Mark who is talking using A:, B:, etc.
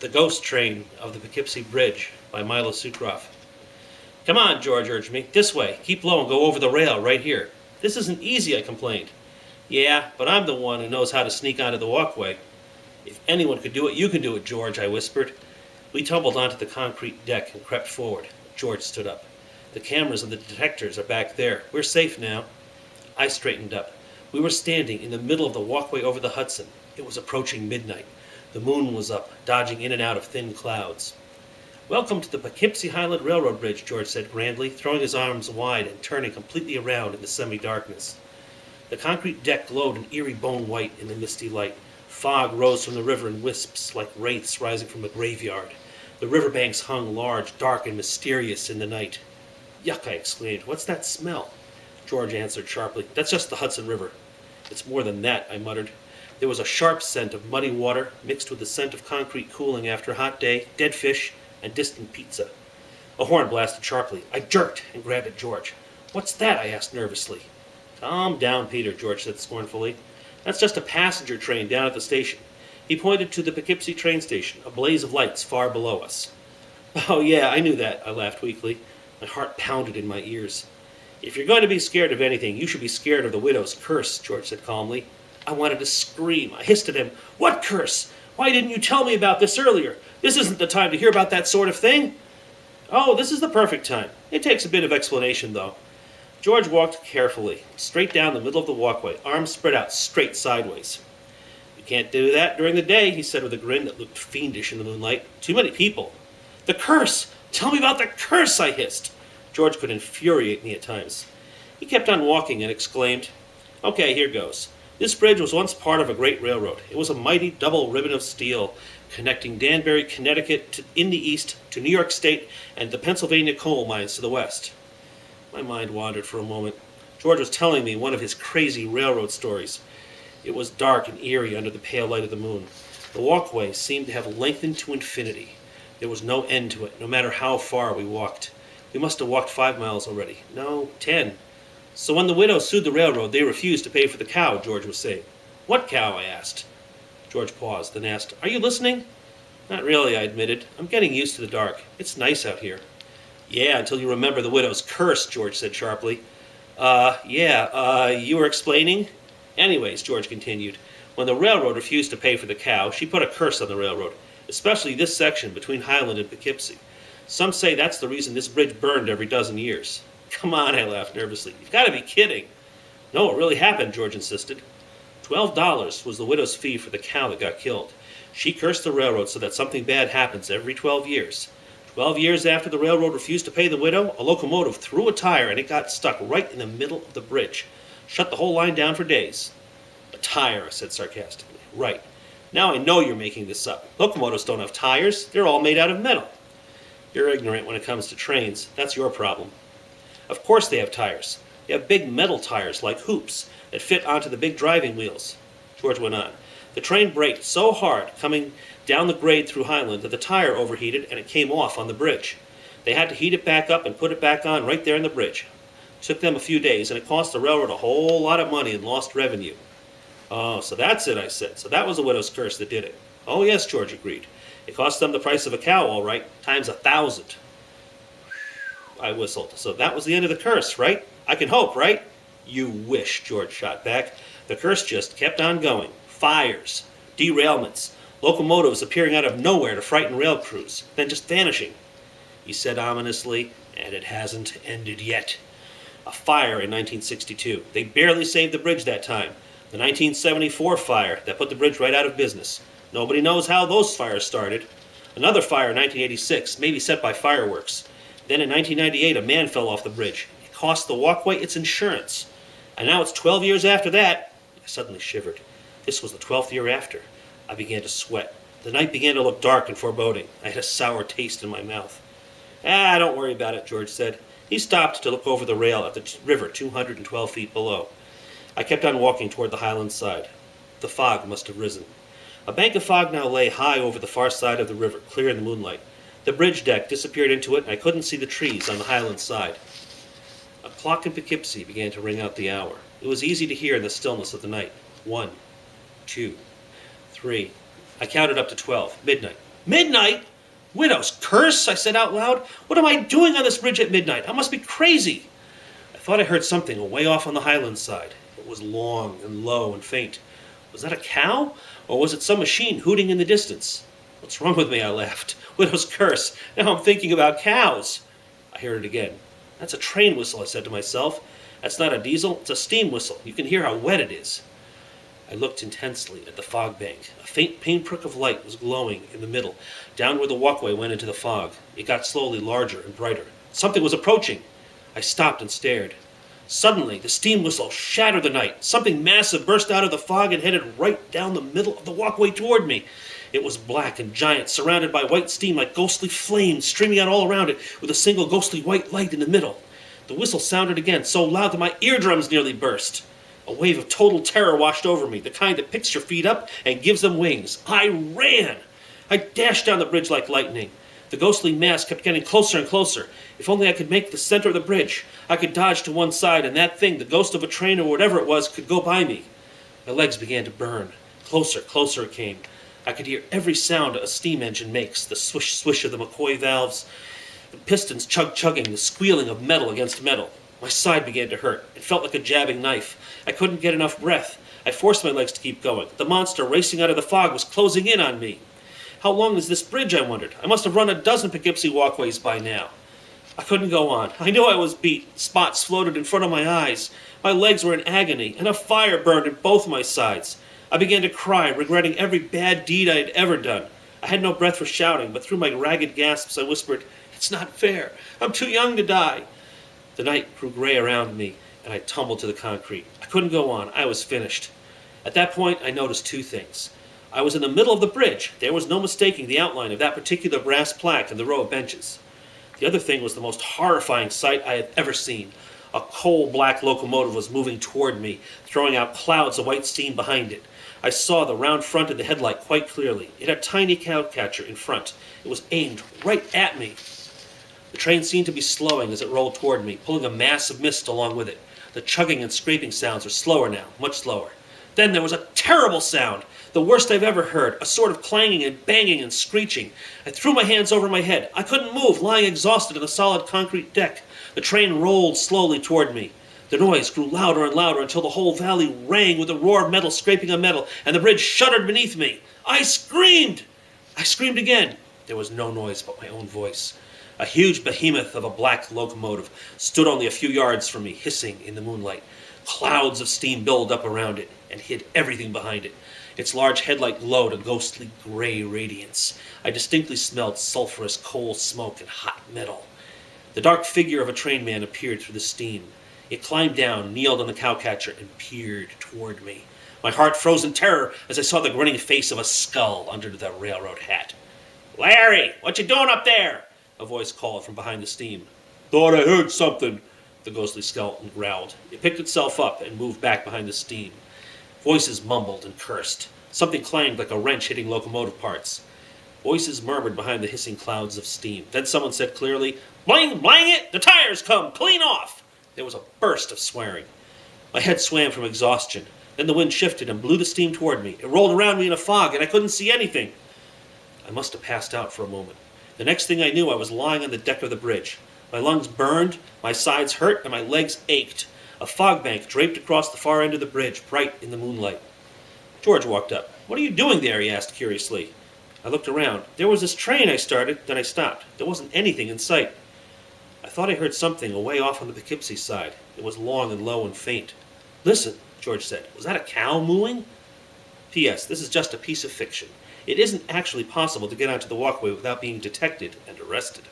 A: The Ghost Train of the Poughkeepsie Bridge by Milo Sukroff. Come on, George urged me. This way. Keep low and go over the rail right here. This isn't easy, I complained. Yeah, but I'm the one who knows how to sneak onto the walkway. If anyone could do it, you can do it, George, I whispered. We tumbled onto the concrete deck and crept forward. George stood up. The cameras and the detectors are back there. We're safe now. I straightened up. We were standing in the middle of the walkway over the Hudson. It was approaching midnight. The moon was up, dodging in and out of thin clouds. Welcome to the Poughkeepsie Highland Railroad Bridge, George said grandly, throwing his arms wide and turning completely around in the semi-darkness. The concrete deck glowed an eerie bone white in the misty light. Fog rose from the river in wisps like wraiths rising from a graveyard. The riverbanks hung large, dark, and mysterious in the night. Yuck, I exclaimed. What's that smell? George answered sharply. That's just the Hudson River. It's more than that, I muttered. There was a sharp scent of muddy water mixed with the scent of concrete cooling after a hot day, dead fish, and distant pizza. A horn blasted sharply. I jerked and grabbed at George. What's that? I asked nervously. Calm down, Peter, George said scornfully. That's just a passenger train down at the station. He pointed to the Poughkeepsie train station, a blaze of lights far below us. Oh, yeah, I knew that, I laughed weakly. My heart pounded in my ears. If you're going to be scared of anything, you should be scared of the widow's curse, George said calmly. I wanted to scream. I hissed at him. What curse? Why didn't you tell me about this earlier? This isn't the time to hear about that sort of thing. Oh, this is the perfect time. It takes a bit of explanation, though. George walked carefully, straight down the middle of the walkway, arms spread out straight sideways. You can't do that during the day, he said with a grin that looked fiendish in the moonlight. Too many people. The curse! Tell me about the curse, I hissed. George could infuriate me at times. He kept on walking and exclaimed, Okay, here goes. This bridge was once part of a great railroad. It was a mighty double ribbon of steel, connecting Danbury, Connecticut in the east to New York State and the Pennsylvania coal mines to the west. My mind wandered for a moment. George was telling me one of his crazy railroad stories. It was dark and eerie under the pale light of the moon. The walkway seemed to have lengthened to infinity. There was no end to it, no matter how far we walked. We must have walked 5 miles already. No, 10. So when the widow sued the railroad, they refused to pay for the cow, George was saying. What cow? I asked. George paused, then asked, Are you listening? Not really, I admitted. I'm getting used to the dark. It's nice out here. Yeah, until you remember the widow's curse, George said sharply. You were explaining? Anyways, George continued, when the railroad refused to pay for the cow, she put a curse on the railroad, especially this section between Highland and Poughkeepsie. Some say that's the reason this bridge burned every dozen years. Come on, I laughed nervously. You've got to be kidding. No, it really happened, George insisted. $12 was the widow's fee for the cow that got killed. She cursed the railroad so that something bad happens every 12 years. 12 years after the railroad refused to pay the widow, a locomotive threw a tire and it got stuck right in the middle of the bridge. Shut the whole line down for days. A tire, I said sarcastically. Right. Now I know you're making this up. Locomotives don't have tires. They're all made out of metal. You're ignorant when it comes to trains. That's your problem. Of course they have tires. They have big metal tires like hoops that fit onto the big driving wheels. George went on. The train braked so hard coming down the grade through Highland that the tire overheated and it came off on the bridge. They had to heat it back up and put it back on right there in the bridge. It took them a few days and it cost the railroad a whole lot of money and lost revenue. Oh, so that's it, I said. So that was the widow's curse that did it. Oh, yes, George agreed. It cost them the price of a cow, all right, times 1,000. I whistled. So that was the end of the curse, right? I can hope, right? You wish, George shot back. The curse just kept on going. Fires, derailments, locomotives appearing out of nowhere to frighten rail crews, then just vanishing. He said ominously, and it hasn't ended yet. A fire in 1962. They barely saved the bridge that time. The 1974 fire that put the bridge right out of business. Nobody knows how those fires started. Another fire in 1986, maybe set by fireworks. Then in 1998, a man fell off the bridge. It cost the walkway its insurance. And now it's 12 years after that. I suddenly shivered. This was the 12th year after. I began to sweat. The night began to look dark and foreboding. I had a sour taste in my mouth. Don't worry about it, George said. He stopped to look over the rail at the river 212 feet below. I kept on walking toward the Highland side. The fog must have risen. A bank of fog now lay high over the far side of the river, clear in the moonlight. The bridge deck disappeared into it, and I couldn't see the trees on the Highland side. A clock in Poughkeepsie began to ring out the hour. It was easy to hear in the stillness of the night. 1, 2, 3. I counted up to 12. Midnight. Midnight? Widow's curse, I said out loud. What am I doing on this bridge at midnight? I must be crazy. I thought I heard something away off on the highland side. It was long and low and faint. Was that a cow? Or was it some machine hooting in the distance? What's wrong with me? I laughed. Widow's curse. Now I'm thinking about cows. I heard it again. That's a train whistle, I said to myself. That's not a diesel, it's a steam whistle. You can hear how wet it is. I looked intensely at the fog bank. A faint pinprick of light was glowing in the middle, down where the walkway went into the fog. It got slowly larger and brighter. Something was approaching. I stopped and stared. Suddenly, the steam whistle shattered the night. Something massive burst out of the fog and headed right down the middle of the walkway toward me. It was black and giant, surrounded by white steam like ghostly flames streaming out all around it, with a single ghostly white light in the middle. The whistle sounded again, so loud that my eardrums nearly burst. A wave of total terror washed over me, the kind that picks your feet up and gives them wings. I ran! I dashed down the bridge like lightning. The ghostly mass kept getting closer and closer. If only I could make the center of the bridge. I could dodge to one side, and that thing, the ghost of a train or whatever it was, could go by me. My legs began to burn. Closer, closer it came. I could hear every sound a steam engine makes, the swish, swish of the McCoy valves, the pistons chug-chugging, the squealing of metal against metal. My side began to hurt. It felt like a jabbing knife. I couldn't get enough breath. I forced my legs to keep going. The monster racing out of the fog was closing in on me. How long is this bridge, I wondered? I must have run a dozen Poughkeepsie walkways by now. I couldn't go on. I knew I was beat. Spots floated in front of my eyes. My legs were in agony, and a fire burned in both my sides. I began to cry, regretting every bad deed I had ever done. I had no breath for shouting, but through my ragged gasps I whispered, "It's not fair. I'm too young to die." The night grew gray around me, and I tumbled to the concrete. I couldn't go on. I was finished. At that point, I noticed two things. I was in the middle of the bridge. There was no mistaking the outline of that particular brass plaque and the row of benches. The other thing was the most horrifying sight I had ever seen. A coal-black locomotive was moving toward me, throwing out clouds of white steam behind it. I saw the round front of the headlight quite clearly. It had a tiny cowcatcher in front. It was aimed right at me. The train seemed to be slowing as it rolled toward me, pulling a mass of mist along with it. The chugging and scraping sounds were slower now, much slower. Then there was a terrible sound, the worst I've ever heard, a sort of clanging and banging and screeching. I threw my hands over my head. I couldn't move, lying exhausted on the solid concrete deck. The train rolled slowly toward me. The noise grew louder and louder until the whole valley rang with the roar of metal scraping on metal, and the bridge shuddered beneath me. I screamed! I screamed again. There was no noise but my own voice. A huge behemoth of a black locomotive stood only a few yards from me, hissing in the moonlight. Clouds of steam billowed up around it and hid everything behind it. Its large headlight glowed a ghostly gray radiance. I distinctly smelled sulphurous coal smoke and hot metal. The dark figure of a trainman appeared through the steam. It climbed down, kneeled on the cowcatcher, and peered toward me. My heart froze in terror as I saw the grinning face of a skull under the railroad hat. "Larry, what you doing up there?" a voice called from behind the steam. "Thought I heard something," the ghostly skeleton growled. It picked itself up and moved back behind the steam. Voices mumbled and cursed. Something clanged like a wrench hitting locomotive parts. Voices murmured behind the hissing clouds of steam. Then someone said clearly, "Blang it! The tires come! Clean off!" There was a burst of swearing. My head swam from exhaustion. Then the wind shifted and blew the steam toward me. It rolled around me in a fog, and I couldn't see anything. I must have passed out for a moment. The next thing I knew, I was lying on the deck of the bridge. My lungs burned, my sides hurt, and my legs ached. A fog bank draped across the far end of the bridge, bright in the moonlight. George walked up. "What are you doing there?" he asked curiously. I looked around. There was this train I started, then I stopped. There wasn't anything in sight. I thought I heard something away off on the Poughkeepsie side. It was long and low and faint. "Listen," George said. "Was that a cow mooing?" P.S. This is just a piece of fiction. It isn't actually possible to get onto the walkway without being detected and arrested.